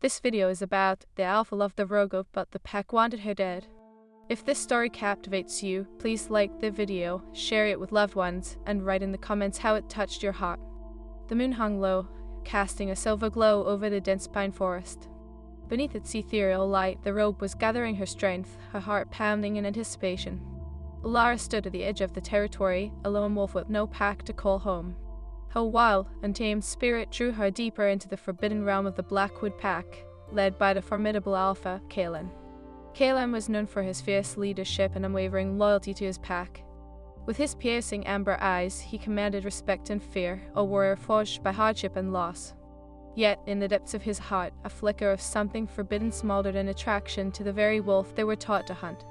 This video is about the alpha loved the rogue but the pack wanted her dead. If this story captivates you, please like the video, share it with loved ones, and write in the comments how it touched your heart. The moon hung low, casting a silver glow over the dense pine forest. Beneath its ethereal light, the rogue was gathering her strength, her heart pounding in anticipation. Alara stood at the edge of the territory, a lone wolf with no pack to call home. Her wild, untamed spirit drew her deeper into the forbidden realm of the Blackwood pack, led by the formidable alpha, Kaelin. Kaelin was known for his fierce leadership and unwavering loyalty to his pack. With his piercing amber eyes, he commanded respect and fear, a warrior forged by hardship and loss. Yet, in the depths of his heart, a flicker of something forbidden smoldered an attraction to the very wolf they were taught to hunt.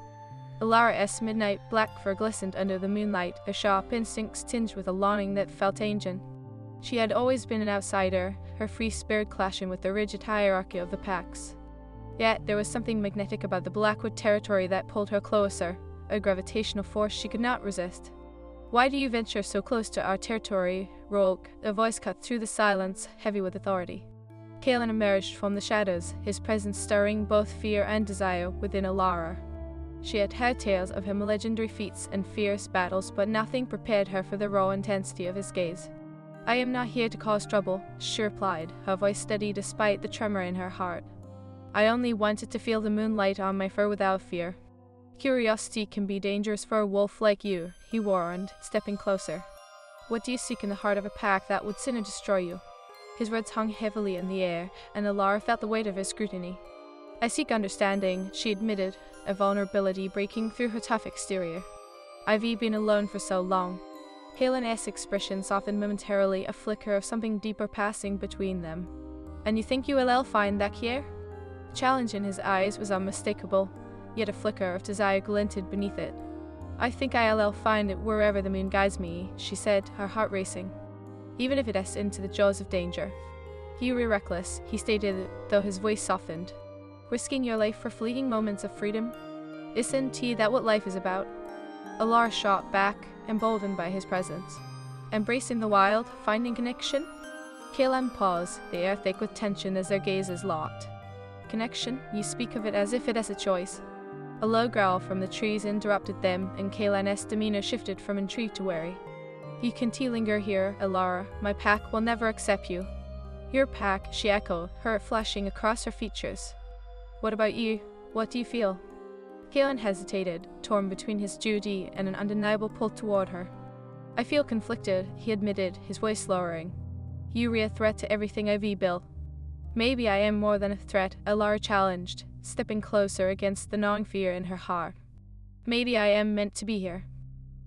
Alara's midnight black fur glistened under the moonlight, her sharp instincts tinged with a longing that felt ancient. She had always been an outsider, her free spirit clashing with the rigid hierarchy of the packs. Yet there was something magnetic about the Blackwood territory that pulled her closer, a gravitational force she could not resist. "Why do you venture so close to our territory, rogue?" A voice cut through the silence, heavy with authority. Kaelin emerged from the shadows, his presence stirring both fear and desire within Alara. She had heard tales of him legendary feats and fierce battles, but nothing prepared her for the raw intensity of his gaze. "I am not here to cause trouble," she replied, her voice steady despite the tremor in her heart. "I only wanted to feel the moonlight on my fur without fear." "Curiosity can be dangerous for a wolf like you," he warned, stepping closer. "What do you seek in the heart of a pack that would sin and destroy you?" His words hung heavily in the air, and Alara felt the weight of his scrutiny. "I seek understanding," she admitted, a vulnerability breaking through her tough exterior. "I've been alone for so long." Kaelin's expression softened momentarily, a flicker of something deeper passing between them. "And you think you will find that here?" The challenge in his eyes was unmistakable, yet a flicker of desire glinted beneath it. "I think I'll find it wherever the moon guides me," she said, her heart racing. "Even if it is into the jaws of danger." "You were reckless," he stated, though his voice softened. "Risking your life for fleeting moments of freedom? Isn't that what life is about?" Alara shot back, emboldened by his presence. "Embracing the wild, finding connection?" Kaelin paused, the air thick with tension as their gazes locked. "Connection? You speak of it as if it is a choice." A low growl from the trees interrupted them, and Kaelin's demeanor shifted from intrigue to wary. "You can linger here, Alara. My pack will never accept you." "Your pack," she echoed, hurt flashing across her features. "What about you? What do you feel?" Kaelin hesitated, torn between his duty and an undeniable pull toward her. "I feel conflicted," he admitted, his voice lowering. "You are a threat to everything I've built." "Maybe I am more than a threat," Alara challenged, stepping closer against the gnawing fear in her heart. "Maybe I am meant to be here."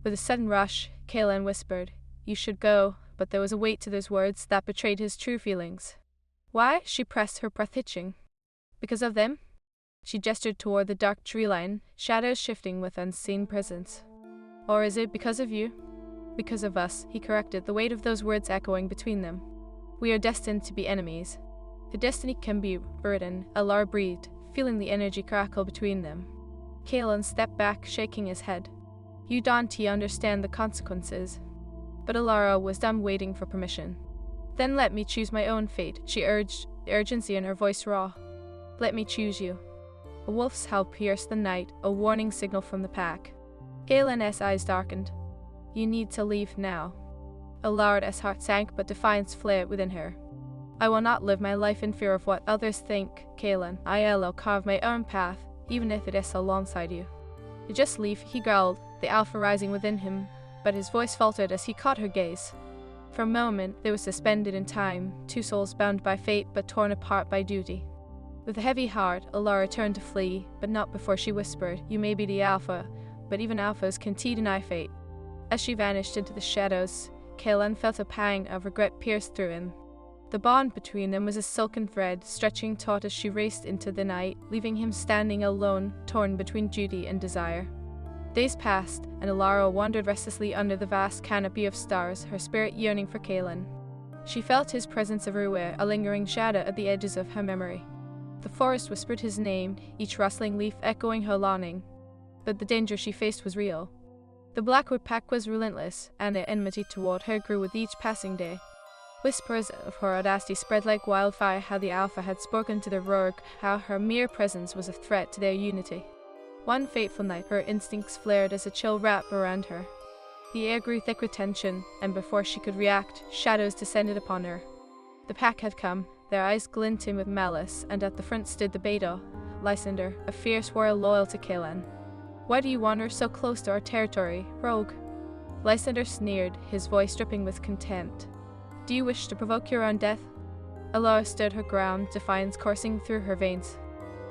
With a sudden rush, Kaelin whispered, "You should go," but there was a weight to those words that betrayed his true feelings. "Why?" she pressed, her breath hitching. "Because of them?" She gestured toward the dark tree line, shadows shifting with unseen presence. "Or is it because of you?" "Because of us," he corrected, the weight of those words echoing between them. "We are destined to be enemies." "The destiny can be burden," Alara breathed, feeling the energy crackle between them. Kaelin stepped back, shaking his head. "You don't understand the consequences." But Alara was done waiting for permission. "Then let me choose my own fate," she urged, the urgency in her voice raw. "Let me choose you." A wolf's howl pierced the night, a warning signal from the pack. Kaelin's eyes darkened. "You need to leave now." Alara's heart sank, but defiance flared within her. "I will not live my life in fear of what others think, Kaelin. I'll carve my own path, even if it is alongside you." "You just leave," he growled, the alpha rising within him, but his voice faltered as he caught her gaze. For a moment, they were suspended in time, two souls bound by fate but torn apart by duty. With a heavy heart, Alara turned to flee, but not before she whispered, "You may be the alpha, but even alphas can deny fate." As she vanished into the shadows, Kaelin felt a pang of regret pierce through him. The bond between them was a silken thread, stretching taut as she raced into the night, leaving him standing alone, torn between duty and desire. Days passed, and Alara wandered restlessly under the vast canopy of stars, her spirit yearning for Kaelin. She felt his presence everywhere, a lingering shadow at the edges of her memory. The forest whispered his name, each rustling leaf echoing her longing. But the danger she faced was real. The Blackwood pack was relentless, and their enmity toward her grew with each passing day. Whispers of her audacity spread like wildfire, how the Alpha had spoken to the rogue, how her mere presence was a threat to their unity. One fateful night, her instincts flared as a chill wrapped around her. The air grew thick with tension, and before she could react, shadows descended upon her. The pack had come, their eyes glinting with malice, and at the front stood the Beidou, Lysander, a fierce warrior loyal to Kaelan. "Why do you wander so close to our territory, rogue?" Lysander sneered, his voice dripping with contempt. "Do you wish to provoke your own death?" Alara stood her ground, defiance coursing through her veins.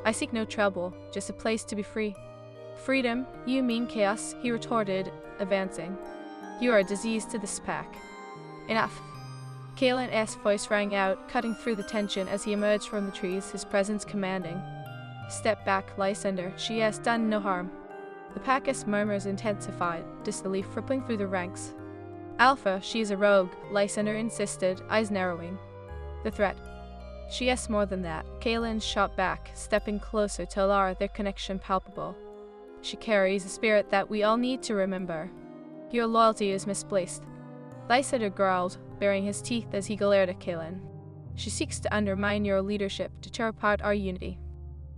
"I seek no trouble, just a place to be free." "Freedom? You mean chaos?" he retorted, advancing. "You are a disease to this pack." "Enough." Kaelan's voice rang out, cutting through the tension as he emerged from the trees, his presence commanding. "Step back, Lysander, she has done no harm." The pack's murmurs intensified, disbelief rippling through the ranks. "Alpha, she is a rogue," Lysander insisted, eyes narrowing. "The threat." "She has more than that," Kaelan shot back, stepping closer to Alara, their connection palpable. "She carries a spirit that we all need to remember. Your loyalty is misplaced." Lysander growled, baring his teeth as he glared at Kaelan. "She seeks to undermine your leadership, to tear apart our unity."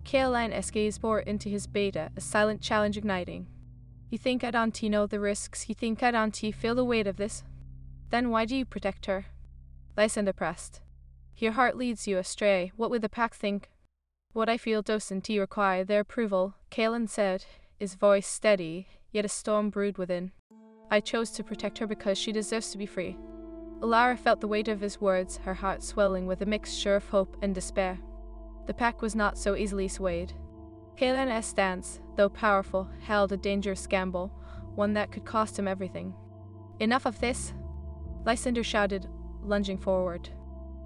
Kaelan's gaze bored into his Beidou, a silent challenge igniting. "You think I don't know the risks? You think I don't feel the weight of this? Then why do you protect her?" Lysander pressed. "Your heart leads you astray. What would the pack think?" "What I feel doesn't require their approval," Kaelan said, his voice steady, yet a storm brewed within. "I chose to protect her because she deserves to be free." Alara felt the weight of his words, her heart swelling with a mixture of hope and despair. The pack was not so easily swayed. Kaelan's stance, though powerful, held a dangerous gamble, one that could cost him everything. "Enough of this!" Lysander shouted, lunging forward.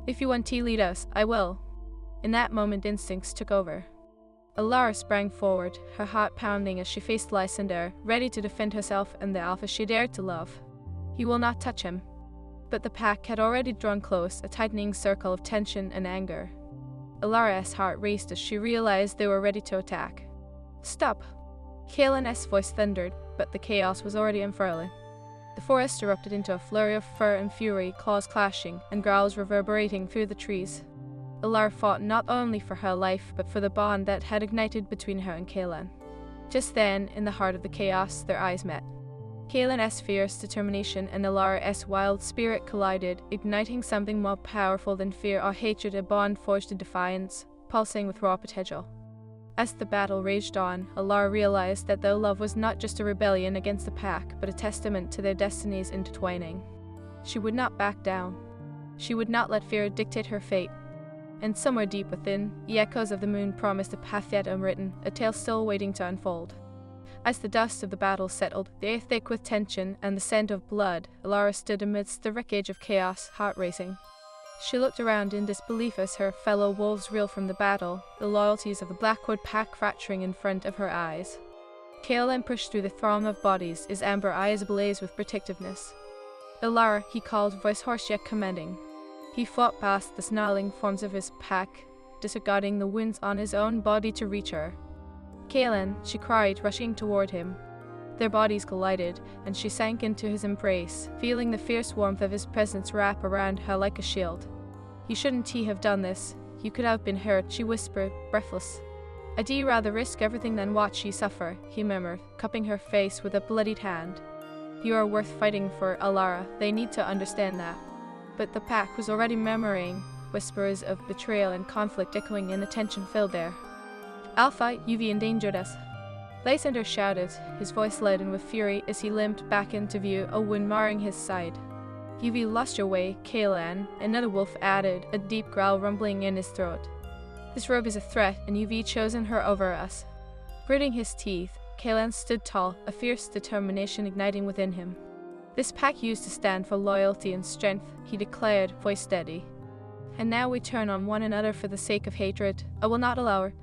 "If you want to lead us, I will." In that moment, instincts took over. Alara sprang forward, her heart pounding as she faced Lysander, ready to defend herself and the Alpha she dared to love. "You will not touch him." But the pack had already drawn close, a tightening circle of tension and anger. Alara's heart raced as she realized they were ready to attack. "Stop!" Kaelan's voice thundered, but the chaos was already unfurling. The forest erupted into a flurry of fur and fury, claws clashing, and growls reverberating through the trees. Alara fought not only for her life, but for the bond that had ignited between her and Kaelan. Just then, in the heart of the chaos, their eyes met. Kaelan's fierce determination and Alara's wild spirit collided, igniting something more powerful than fear or hatred, a bond forged in defiance, pulsing with raw potential. As the battle raged on, Alara realized that their love was not just a rebellion against the pack, but a testament to their destinies intertwining. She would not back down. She would not let fear dictate her fate. And somewhere deep within, the echoes of the moon promised a path yet unwritten, a tale still waiting to unfold. As the dust of the battle settled, the air thick with tension and the scent of blood, Alara stood amidst the wreckage of chaos, heart racing. She looked around in disbelief as her fellow wolves reeled from the battle, the loyalties of the Blackwood pack fracturing in front of her eyes. Kaelan pushed through the throng of bodies, his amber eyes ablaze with protectiveness. "Alara," he called, voice hoarse yet commanding. He fought past the snarling forms of his pack, disregarding the wounds on his own body to reach her. "Kaelan," she cried, rushing toward him. Their bodies collided, and she sank into his embrace, feeling the fierce warmth of his presence wrap around her like a shield. "You shouldn't have done this. You could have been hurt," she whispered, breathless. "I'd rather risk everything than watch you suffer," he murmured, cupping her face with a bloodied hand. "You are worth fighting for, Alara. They need to understand that." But the pack was already murmuring, whispers of betrayal and conflict echoing in the tension-filled air. "Alpha, you've endangered us." Lysander shouted, his voice leaden with fury as he limped back into view, a wound marring his side. "You've lost your way, Kaelan," another wolf added, a deep growl rumbling in his throat. "This rogue is a threat, and you've chosen her over us." Gritting his teeth, Kaelan stood tall, a fierce determination igniting within him. "This pack used to stand for loyalty and strength," he declared, voice steady. "And now we turn on one another for the sake of hatred. I will not allow her."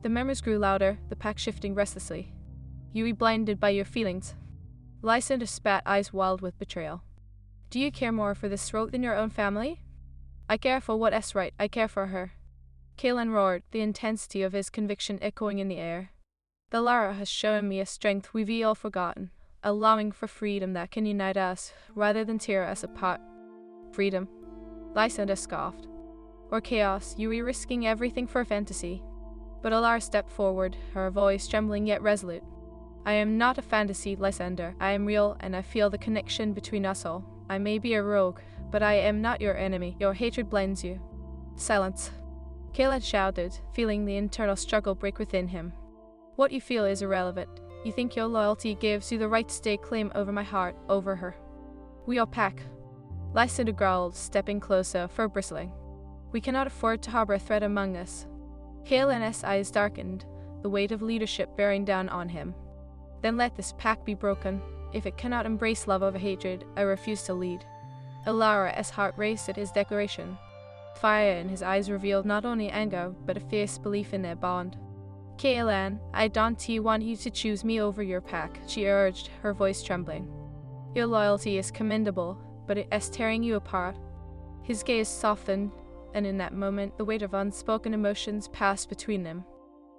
The murmurs grew louder, the pack shifting restlessly. "You were blinded by your feelings." Lysander spat, eyes wild with betrayal. "Do you care more for this rogue than your own family?" "I care for what is right. I care for her." Kaelan roared, the intensity of his conviction echoing in the air. "The Lara has shown me a strength we've all forgotten, a longing for freedom that can unite us, rather than tear us apart. Freedom." Lysander scoffed. Or chaos, you were risking everything for a fantasy. But Alara stepped forward, her voice trembling yet resolute. I am not a fantasy, Lysander. I am real, and I feel the connection between us all. I may be a rogue, but I am not your enemy. Your hatred blinds you. Silence. Caelan shouted, feeling the internal struggle break within him. What you feel is irrelevant. You think your loyalty gives you the right to stake claim over my heart, over her. We are pack. Lysander growled, stepping closer, fur bristling. We cannot afford to harbor a threat among us. Caelan's eyes darkened, the weight of leadership bearing down on him. Then let this pact be broken. If it cannot embrace love over hatred, I refuse to lead. Alara's heart raced at his declaration. Fire in his eyes revealed not only anger, but a fierce belief in their bond. Caelan, I don't want you to choose me over your pack, she urged, her voice trembling. Your loyalty is commendable, but it is tearing you apart. His gaze softened, and in that moment the weight of unspoken emotions passed between them.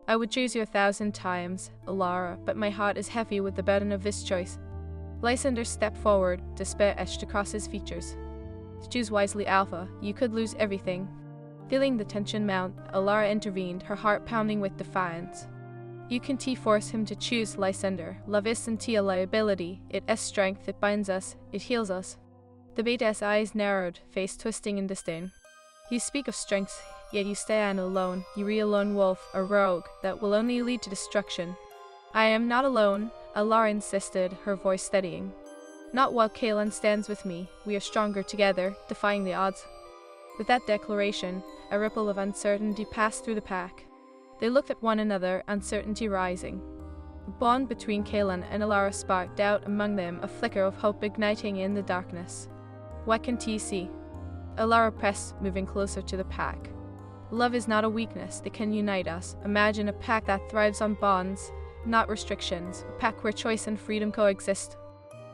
I would choose you 1,000 times, Alara, but my heart is heavy with the burden of this choice. Lysander stepped forward, despair etched across his features. Choose wisely, Alpha. You could lose everything. Feeling the tension mount, Alara intervened, her heart pounding with defiance. You can force him to choose, Lysander. Love isn't a liability. It is strength. It binds us. It heals us. The Beta's eyes narrowed, face twisting in disdain. You speak of strength, yet you stand alone. You are a lone wolf, a rogue, that will only lead to destruction. I am not alone, Alara insisted, her voice steadying. Not while Caelan stands with me. We are stronger together, defying the odds. With that declaration, a ripple of uncertainty passed through the pack. They looked at one another, uncertainty rising. The bond between Caelan and Alara sparked doubt among them, a flicker of hope igniting in the darkness. What can T see? Alara pressed, moving closer to the pack. Love is not a weakness that can unite us. Imagine a pack that thrives on bonds, not restrictions, a pack where choice and freedom coexist.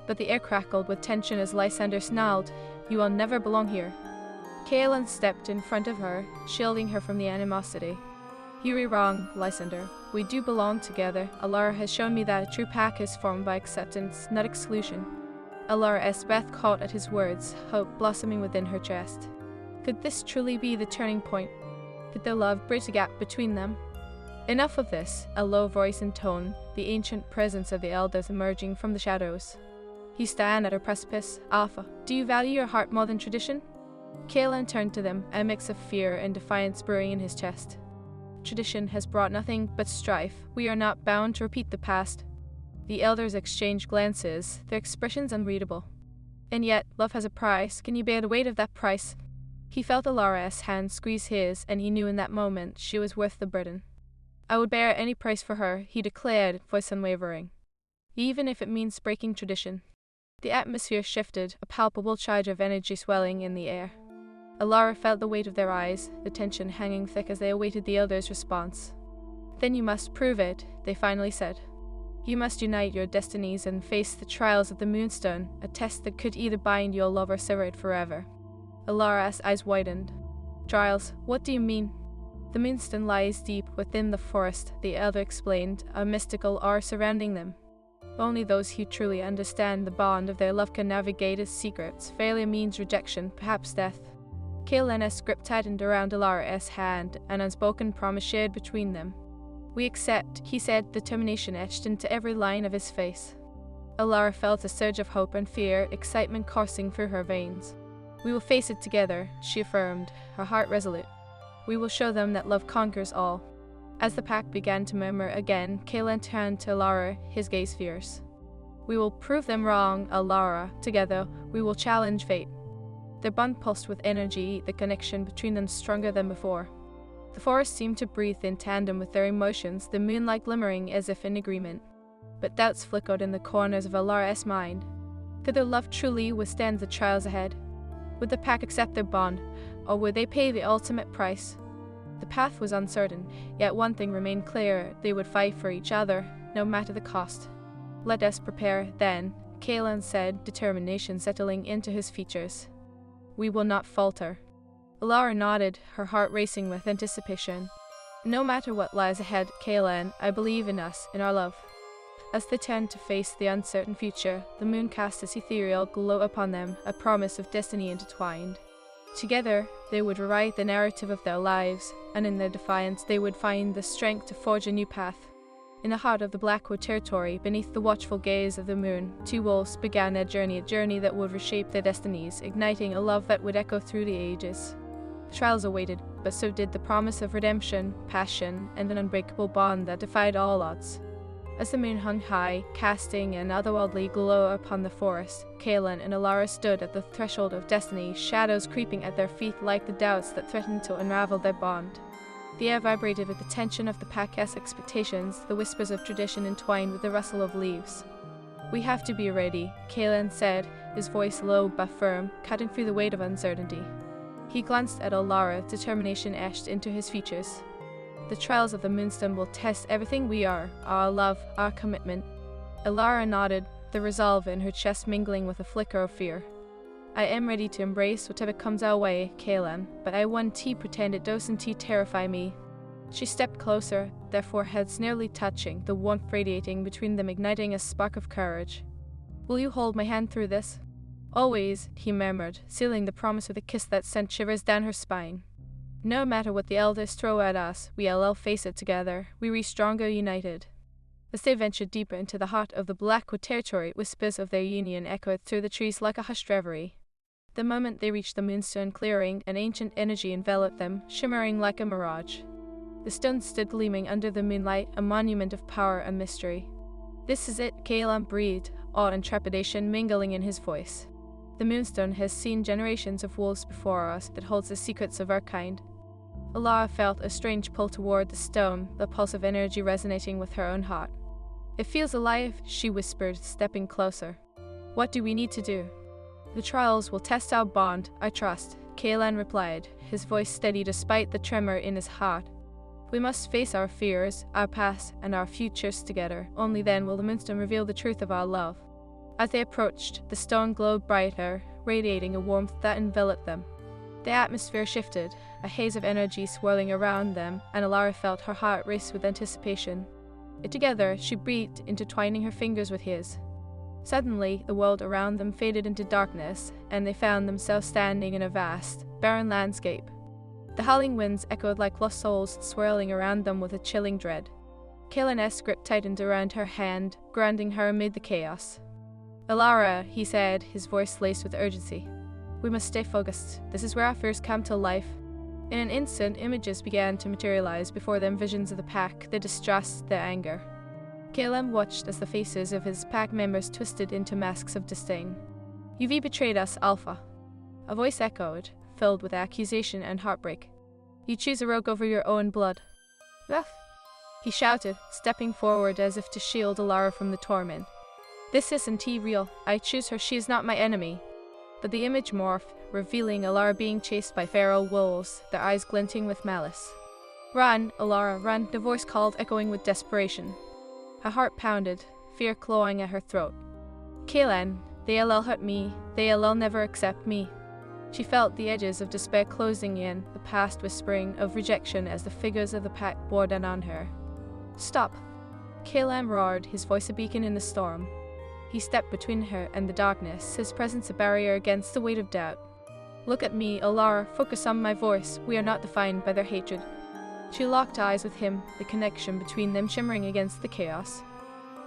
But the air crackled with tension as Lysander snarled, You will never belong here. Caelan stepped in front of her, shielding her from the animosity. You are wrong, Lysander. We do belong together. Alara has shown me that a true pack is formed by acceptance, not exclusion. Alara's breath caught at his words, hope blossoming within her chest. Could this truly be the turning point? Could their love bridge the gap between them? Enough of this, a low voice and tone, the ancient presence of the elders emerging from the shadows. You stand at a precipice, Alpha. Do you value your heart more than tradition? Caelan turned to them, a mix of fear and defiance brewing in his chest. Tradition has brought nothing but strife. We are not bound to repeat the past. The elders exchanged glances, their expressions unreadable. And yet, love has a price. Can you bear the weight of that price? He felt Alara's hand squeeze his, and he knew in that moment she was worth the burden. I would bear any price for her, he declared, voice unwavering. Even if it means breaking tradition. The atmosphere shifted, a palpable charge of energy swelling in the air. Alara felt the weight of their eyes, the tension hanging thick as they awaited the elders' response. Then you must prove it, they finally said. You must unite your destinies and face the trials of the Moonstone, a test that could either bind your love or sever it forever. Alara's eyes widened. Trials, what do you mean? The Moonstone lies deep within the forest, the elder explained, a mystical aura surrounding them. Only those who truly understand the bond of their love can navigate its secrets. Failure means rejection, perhaps death. Caelan's grip tightened around Alara's hand, an unspoken promise shared between them. We accept, he said, determination etched into every line of his face. Alara felt a surge of hope and fear, excitement coursing through her veins. We will face it together, she affirmed, her heart resolute. We will show them that love conquers all. As the pack began to murmur again, Caelan turned to Alara, his gaze fierce. We will prove them wrong, Alara. Together, we will challenge fate. Their bond pulsed with energy, the connection between them stronger than before. The forest seemed to breathe in tandem with their emotions, the moonlight glimmering as if in agreement. But doubts flickered in the corners of Alara's mind. Could their love truly withstand the trials ahead? Would the pack accept their bond, or would they pay the ultimate price? The path was uncertain, yet one thing remained clear: they would fight for each other, no matter the cost. Let us prepare, then, Caelan said, determination settling into his features. We will not falter. Alara nodded, her heart racing with anticipation. No matter what lies ahead, Caelan, I believe in us, in our love. As they turned to face the uncertain future, the moon cast its ethereal glow upon them, a promise of destiny intertwined. Together, they would rewrite the narrative of their lives, and in their defiance they would find the strength to forge a new path. In the heart of the Blackwood territory, beneath the watchful gaze of the moon, two wolves began a journey that would reshape their destinies, igniting a love that would echo through the ages. The trials awaited, but so did the promise of redemption, passion, and an unbreakable bond that defied all odds. As the moon hung high, casting an otherworldly glow upon the forest, Kaelin and Alara stood at the threshold of destiny, shadows creeping at their feet like the doubts that threatened to unravel their bond. The air vibrated with the tension of the pack's expectations, the whispers of tradition entwined with the rustle of leaves. "We have to be ready," Kaelin said, his voice low but firm, cutting through the weight of uncertainty. He glanced at Alara, determination etched into his features. "The trials of the Moonstone will test everything we are, our love, our commitment." Alara nodded, the resolve in her chest mingling with a flicker of fear. "I am ready to embrace whatever comes our way, Kaelin, but I won't pretend it doesn't terrify me." She stepped closer, their foreheads nearly touching, the warmth radiating between them igniting a spark of courage. "Will you hold my hand through this?" "Always," he murmured, sealing the promise with a kiss that sent shivers down her spine. "No matter what the elders throw at us, we'll face it together. We re stronger united." As they ventured deeper into the heart of the Blackwood territory, whispers of their union echoed through the trees like a hushed reverie. The moment they reached the Moonstone clearing, an ancient energy enveloped them, shimmering like a mirage. The stone stood gleaming under the moonlight, a monument of power and mystery. "This is it," Kaelin breathed, awe and trepidation mingling in his voice. "The Moonstone has seen generations of wolves before us. It holds the secrets of our kind." Alara felt a strange pull toward the stone, the pulse of energy resonating with her own heart. "It feels alive," she whispered, stepping closer. "What do we need to do?" "The trials will test our bond, I trust," Kaelin replied, his voice steady despite the tremor in his heart. "We must face our fears, our past, and our futures together. Only then will the Moonstone reveal the truth of our love." As they approached, the stone glowed brighter, radiating a warmth that enveloped them. The atmosphere shifted, a haze of energy swirling around them, and Alara felt her heart race with anticipation. Together, she breathed, intertwining her fingers with his. Suddenly, the world around them faded into darkness, and they found themselves standing in a vast, barren landscape. The howling winds echoed like lost souls, swirling around them with a chilling dread. Kaelin's grip tightened around her hand, grounding her amid the chaos. "Alara," he said, his voice laced with urgency. "We must stay focused. This is where our fears come to life." In an instant, images began to materialize before them, visions of the pack, their distrust, their anger. Kaelin watched as the faces of his pack members twisted into masks of disdain. "You've betrayed us, Alpha." A voice echoed, filled with accusation and heartbreak. "You choose a rogue over your own blood." "Ruff!" he shouted, stepping forward as if to shield Alara from the torment. "This isn't real. I choose her. She is not my enemy." But the image morphed, revealing Alara being chased by feral wolves, their eyes glinting with malice. "Run, Alara, run," the voice called, echoing with desperation. Her heart pounded, fear clawing at her throat. "Kaelin, they'll hurt me. They'll never accept me." She felt the edges of despair closing in, the past whispering of rejection as the figures of the pack bore down on her. "Stop!" Kaelin roared, his voice a beacon in the storm. He stepped between her and the darkness, his presence a barrier against the weight of doubt. "Look at me, Alara, focus on my voice. We are not defined by their hatred." She locked eyes with him, the connection between them shimmering against the chaos.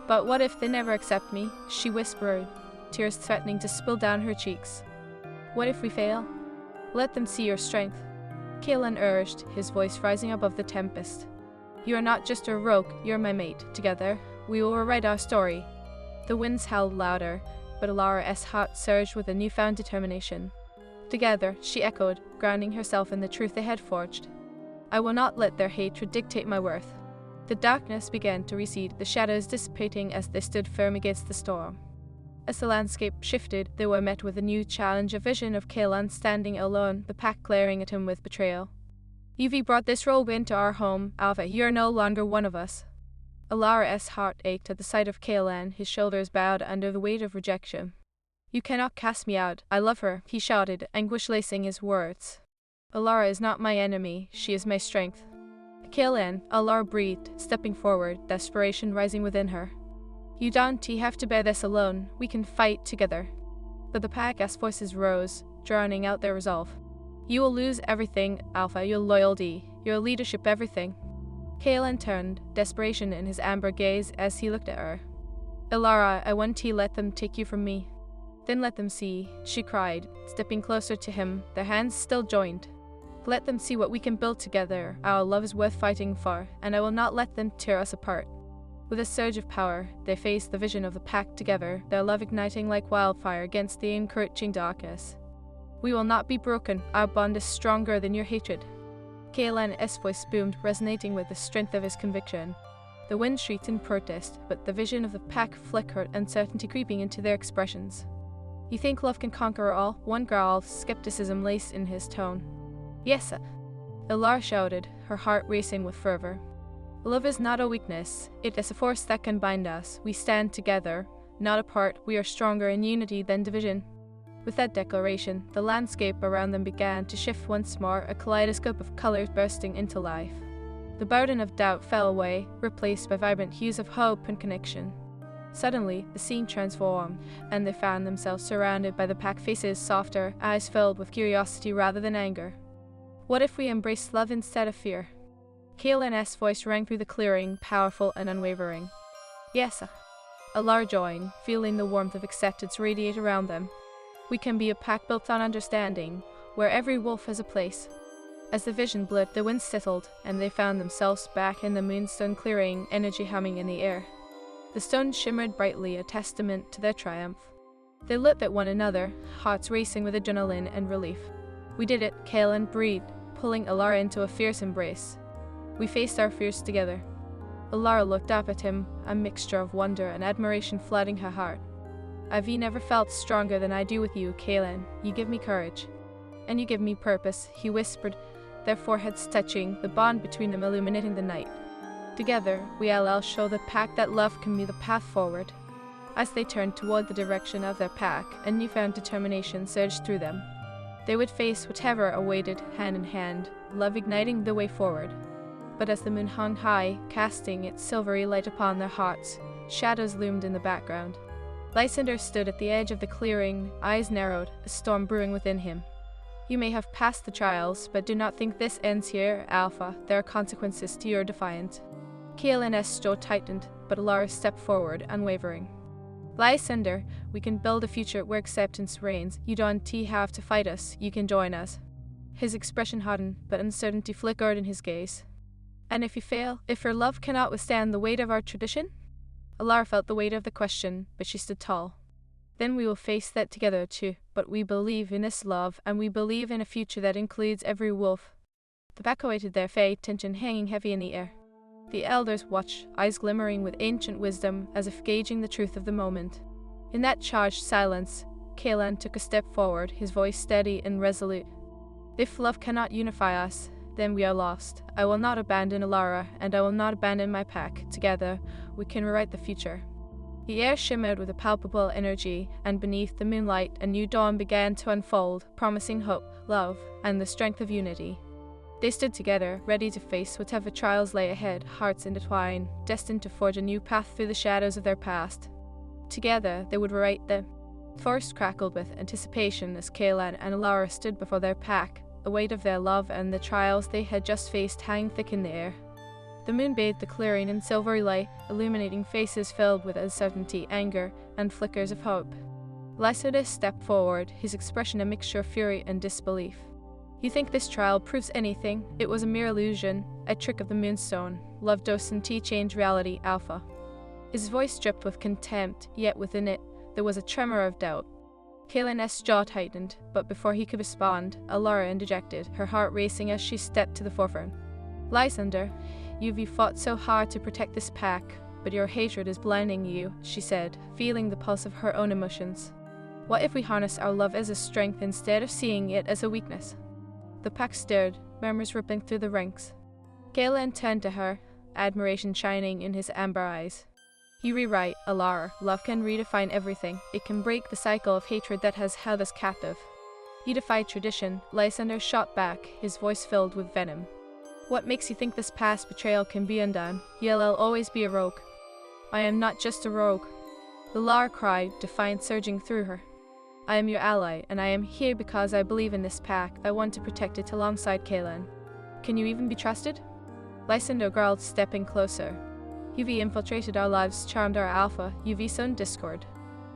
"But what if they never accept me?" she whispered, tears threatening to spill down her cheeks. "What if we fail? Let them see your strength." Kaelin urged, his voice rising above the tempest. "You are not just a rogue, you're my mate. Together, we will rewrite our story." The winds howled louder, but Alara's heart surged with a newfound determination. Together, she echoed, grounding herself in the truth they had forged. "I will not let their hatred dictate my worth." The darkness began to recede, the shadows dissipating as they stood firm against the storm. As the landscape shifted, they were met with a new challenge, a vision of Kaelin standing alone, the pack glaring at him with betrayal. "You've brought this rogue into our home, Alpha. You're no longer one of us." Alara's heart ached at the sight of Kaelin, his shoulders bowed under the weight of rejection. "You cannot cast me out. I love her," he shouted, anguish lacing his words. "Alara is not my enemy. She is my strength." "Kaelin," Alara breathed, stepping forward, desperation rising within her. "You don't have to bear this alone. We can fight together." But the pack's voices rose, drowning out their resolve. You will lose everything, Alpha, your loyalty, your leadership, everything. Kaelin turned, desperation in his amber gaze as he looked at her. Ilara, I want to let them take you from me. Then let them see, she cried, stepping closer to him, their hands still joined. Let them see what we can build together. Our love is worth fighting for, and I will not let them tear us apart. With a surge of power, they faced the vision of the pack together, their love igniting like wildfire against the encroaching darkness. We will not be broken, our bond is stronger than your hatred. Kaelin's voice boomed, resonating with the strength of his conviction. The wind shrieked in protest, but the vision of the pack flickered, uncertainty creeping into their expressions. You think love can conquer all? One growled, skepticism laced in his tone. Yes, Ilara shouted, her heart racing with fervor. Love is not a weakness, it is a force that can bind us. We stand together, not apart, we are stronger in unity than division. With that declaration, the landscape around them began to shift once more, a kaleidoscope of colors bursting into life. The burden of doubt fell away, replaced by vibrant hues of hope and connection. Suddenly, the scene transformed, and they found themselves surrounded by the pack, faces softer, eyes filled with curiosity rather than anger. What if we embraced love instead of fear? Kaelin's voice rang through the clearing, powerful and unwavering. Yes, Ilara joined, feeling the warmth of acceptance radiate around them. We can be a pack built on understanding, where every wolf has a place. As the vision blurred, the wind settled, and they found themselves back in the moonstone clearing, energy humming in the air. The stone shimmered brightly, a testament to their triumph. They looked at one another, hearts racing with adrenaline and relief. We did it, Kaelin breathed, pulling Ilara into a fierce embrace. We faced our fears together. Ilara looked up at him, a mixture of wonder and admiration flooding her heart. I've never felt stronger than I do with you, Kaelin. You give me courage. And you give me purpose, he whispered, their foreheads touching, the bond between them illuminating the night. Together, we'll show the pack that love can be the path forward. As they turned toward the direction of their pack, a newfound determination surged through them. They would face whatever awaited, hand in hand, love igniting the way forward. But as the moon hung high, casting its silvery light upon their hearts, shadows loomed in the background. Lysander stood at the edge of the clearing, eyes narrowed, a storm brewing within him. You may have passed the trials, but do not think this ends here, Alpha. There are consequences to your defiance. Kaelin's jaw tightened, but Ilara stepped forward, unwavering. Lysander, we can build a future where acceptance reigns. You don't have to fight us, you can join us. His expression hardened, but uncertainty flickered in his gaze. And if you fail, if your love cannot withstand the weight of our tradition? Ilara felt the weight of the question, but she stood tall. Then we will face that together too, but we believe in this love, and we believe in a future that includes every wolf. The pack awaited their fate, tension hanging heavy in the air. The elders watched, eyes glimmering with ancient wisdom, as if gauging the truth of the moment. In that charged silence, Kaelin took a step forward, his voice steady and resolute. If love cannot unify us, then we are lost. I will not abandon Ilara, and I will not abandon my pack. Together, we can rewrite the future. The air shimmered with a palpable energy, and beneath the moonlight, a new dawn began to unfold, promising hope, love, and the strength of unity. They stood together, ready to face whatever trials lay ahead, hearts intertwined, destined to forge a new path through the shadows of their past. Together, they would rewrite the forest crackled with anticipation as Kaelin and Ilara stood before their pack, the weight of their love and the trials they had just faced hanging thick in the air. The moon bathed the clearing in silvery light, illuminating faces filled with uncertainty, anger, and flickers of hope. Lysander stepped forward, his expression a mixture of fury and disbelief. You think this trial proves anything? It was a mere illusion, a trick of the moonstone. Love doesn't change reality, Alpha. His voice dripped with contempt, yet within it, there was a tremor of doubt. Kaelin's jaw tightened, but before he could respond, Ilara interjected, her heart racing as she stepped to the forefront. Lysander, you've fought so hard to protect this pack, but your hatred is blinding you, she said, feeling the pulse of her own emotions. What if we harness our love as a strength instead of seeing it as a weakness? The pack stirred, murmurs rippling through the ranks. Kaelin turned to her, admiration shining in his amber eyes. You rewrite, Ilara. Love can redefine everything. It can break the cycle of hatred that has held us captive. You defy tradition, Lysander shot back, his voice filled with venom. What makes you think this past betrayal can be undone? You'll always be a rogue. I am not just a rogue. Ilara cried, defiance surging through her. I am your ally, and I am here because I believe in this pack. I want to protect it alongside Kaelin. Can you even be trusted? Lysander growled, stepping closer. UV infiltrated our lives, charmed our alpha. UV sown discord.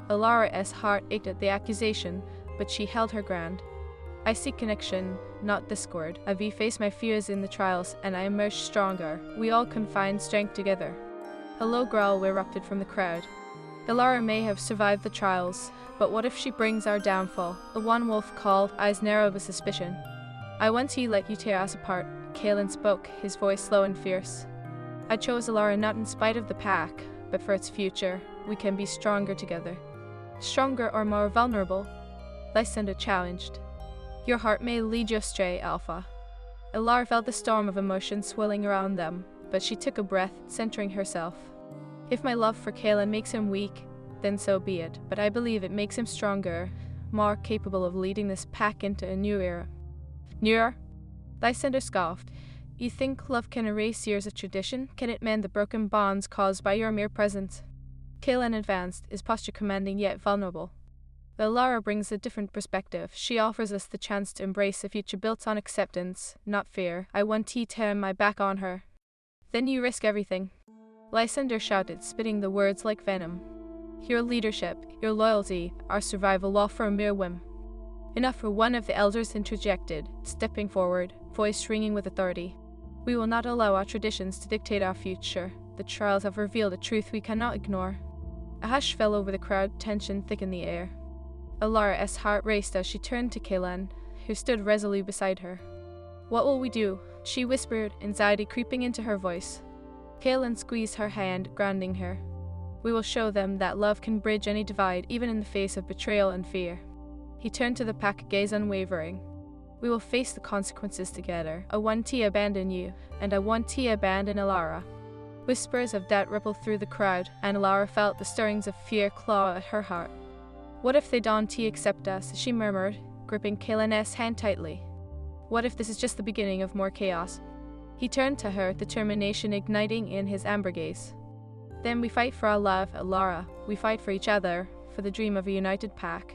Alara's heart ached at the accusation, but she held her ground. I seek connection, not discord. I faced my fears in the trials, and I emerged stronger. We all can find strength together. A low growl erupted from the crowd. Alara may have survived the trials, but what if she brings our downfall? The one wolf called, eyes narrowed with suspicion. I want to let you tear us apart. Kaelin spoke, his voice slow and fierce. I chose Alara not in spite of the pack, but for its future. We can be stronger together. Stronger or more vulnerable? Lysander challenged. Your heart may lead you astray, Alpha. Alara felt the storm of emotion swirling around them, but she took a breath, centering herself. If my love for Kaelin makes him weak, then so be it, but I believe it makes him stronger, more capable of leading this pack into a new era. New era? Lysander scoffed. You think love can erase years of tradition? Can it mend the broken bonds caused by your mere presence? Kaelin advanced, his posture commanding yet vulnerable. Alara brings a different perspective. She offers us the chance to embrace a future built on acceptance, not fear. I want to turn my back on her. Then you risk everything. Lysander shouted, spitting the words like venom. Your leadership, your loyalty, our survival all for a mere whim. Enough for one of the elders interjected, stepping forward, voice ringing with authority. We will not allow our traditions to dictate our future. The trials have revealed a truth we cannot ignore. A hush fell over the crowd, tension thickened the air. Alara's heart raced as she turned to Kaelin, who stood resolute beside her. What will we do? She whispered, anxiety creeping into her voice. Kaelin squeezed her hand, grounding her. We will show them that love can bridge any divide, even in the face of betrayal and fear. He turned to the pack, gaze unwavering. We will face the consequences together. I want to abandon you, and I want to abandon Alara. Whispers of doubt rippled through the crowd, and Alara felt the stirrings of fear claw at her heart. What if they don't accept us? She murmured, gripping Kaelin's hand tightly. What if this is just the beginning of more chaos? He turned to her, determination igniting in his amber gaze. Then we fight for our love, Alara. We fight for each other, for the dream of a united pack.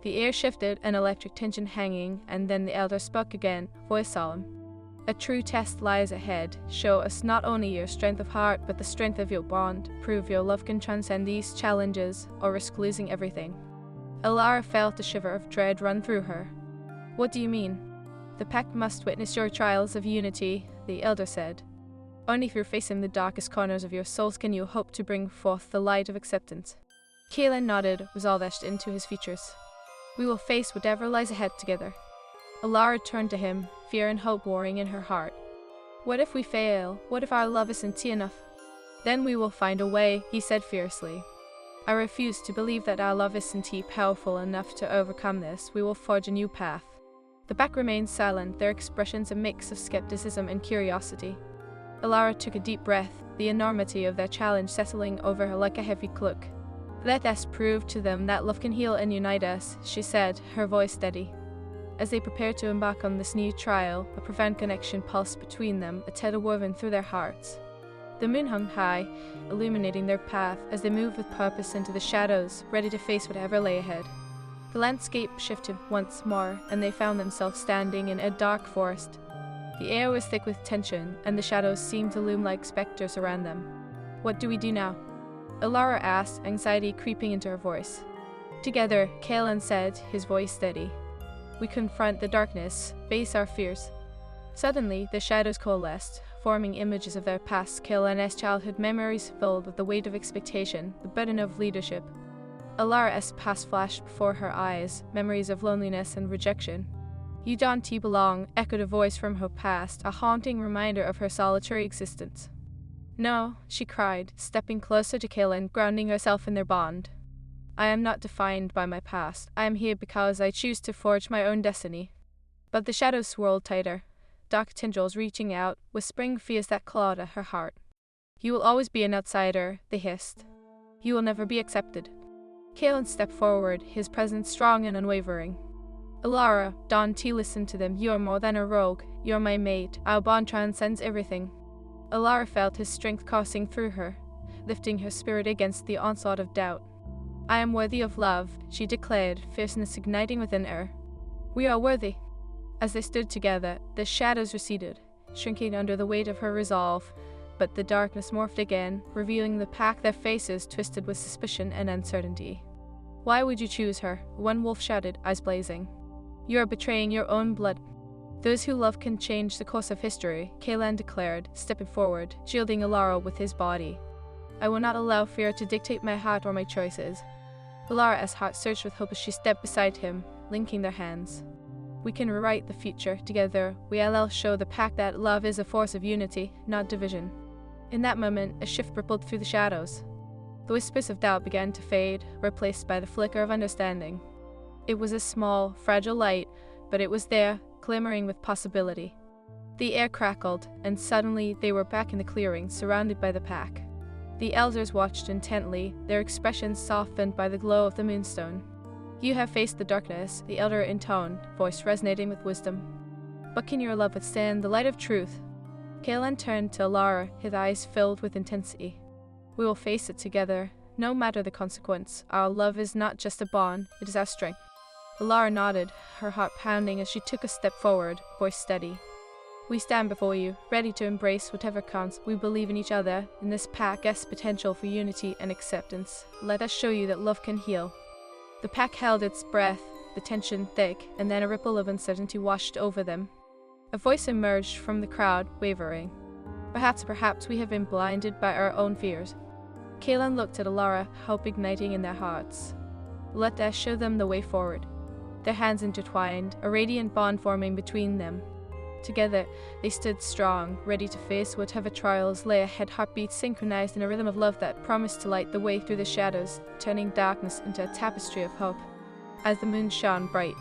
The air shifted, an electric tension hanging, and then the elder spoke again, voice solemn. A true test lies ahead. Show us not only your strength of heart, but the strength of your bond. Prove your love can transcend these challenges, or risk losing everything. Alara felt a shiver of dread run through her. What do you mean? The pack must witness your trials of unity, the elder said. Only if you're facing the darkest corners of your souls can you hope to bring forth the light of acceptance. Kaelin nodded, resolve etched into his features. We will face whatever lies ahead together. Alara turned to him, fear and hope warring in her heart. What if we fail? What if our love isn't enough? Then we will find a way, he said fiercely. I refuse to believe that our love isn't powerful enough to overcome this. We will forge a new path. The pack remained silent, their expressions a mix of skepticism and curiosity. Alara took a deep breath, the enormity of their challenge settling over her like a heavy cloak. Let us prove to them that love can heal and unite us, she said, her voice steady. As they prepared to embark on this new trial, a profound connection pulsed between them, a tether woven through their hearts. The moon hung high, illuminating their path as they moved with purpose into the shadows, ready to face whatever lay ahead. The landscape shifted once more, and they found themselves standing in a dark forest. The air was thick with tension, and the shadows seemed to loom like specters around them. What do we do now? Alara asked, anxiety creeping into her voice. Together, Kaelin said, his voice steady. We confront the darkness, face our fears. Suddenly, the shadows coalesced, forming images of their past, Kaelin's childhood memories filled with the weight of expectation, the burden of leadership. Alara's past flashed before her eyes, memories of loneliness and rejection. You don't belong, echoed a voice from her past, a haunting reminder of her solitary existence. No, she cried, stepping closer to Kaelin, grounding herself in their bond. I am not defined by my past. I am here because I choose to forge my own destiny. But the shadows swirled tighter, dark tendrils reaching out, whispering fears that clawed at her heart. You will always be an outsider, they hissed. You will never be accepted. Kaelin stepped forward, his presence strong and unwavering. Alara, don't listen to them. You are more than a rogue. You are my mate. Our bond transcends everything. Alara felt his strength coursing through her, lifting her spirit against the onslaught of doubt. I am worthy of love, she declared, fierceness igniting within her. We are worthy. As they stood together, the shadows receded, shrinking under the weight of her resolve, but the darkness morphed again, revealing the pack, their faces twisted with suspicion and uncertainty. Why would you choose her? One wolf shouted, eyes blazing. You are betraying your own blood. Those who love can change the course of history, Kaelan declared, stepping forward, shielding Alara with his body. I will not allow fear to dictate my heart or my choices. Alara's heart surged with hope as she stepped beside him, linking their hands. We can rewrite the future together. We'll show the pack that love is a force of unity, not division. In that moment, a shift rippled through the shadows. The whispers of doubt began to fade, replaced by the flicker of understanding. It was a small, fragile light, but it was there, glimmering with possibility. The air crackled, and suddenly they were back in the clearing, surrounded by the pack. The elders watched intently, their expressions softened by the glow of the moonstone. You have faced the darkness, the elder intoned, voice resonating with wisdom. But can your love withstand the light of truth? Kaelan turned to Alara, his eyes filled with intensity. We will face it together, no matter the consequence. Our love is not just a bond, it is our strength. Alara nodded, her heart pounding as she took a step forward, voice steady. We stand before you, ready to embrace whatever comes. We believe in each other, in this pack has potential for unity and acceptance. Let us show you that love can heal. The pack held its breath, the tension thick, and then a ripple of uncertainty washed over them. A voice emerged from the crowd, wavering. Perhaps we have been blinded by our own fears. Kaelan looked at Alara, hope igniting in their hearts. Let us show them the way forward. Their hands intertwined, a radiant bond forming between them. Together, they stood strong, ready to face whatever trials lay ahead, heartbeats synchronized in a rhythm of love that promised to light the way through the shadows, turning darkness into a tapestry of hope. As the moon shone bright,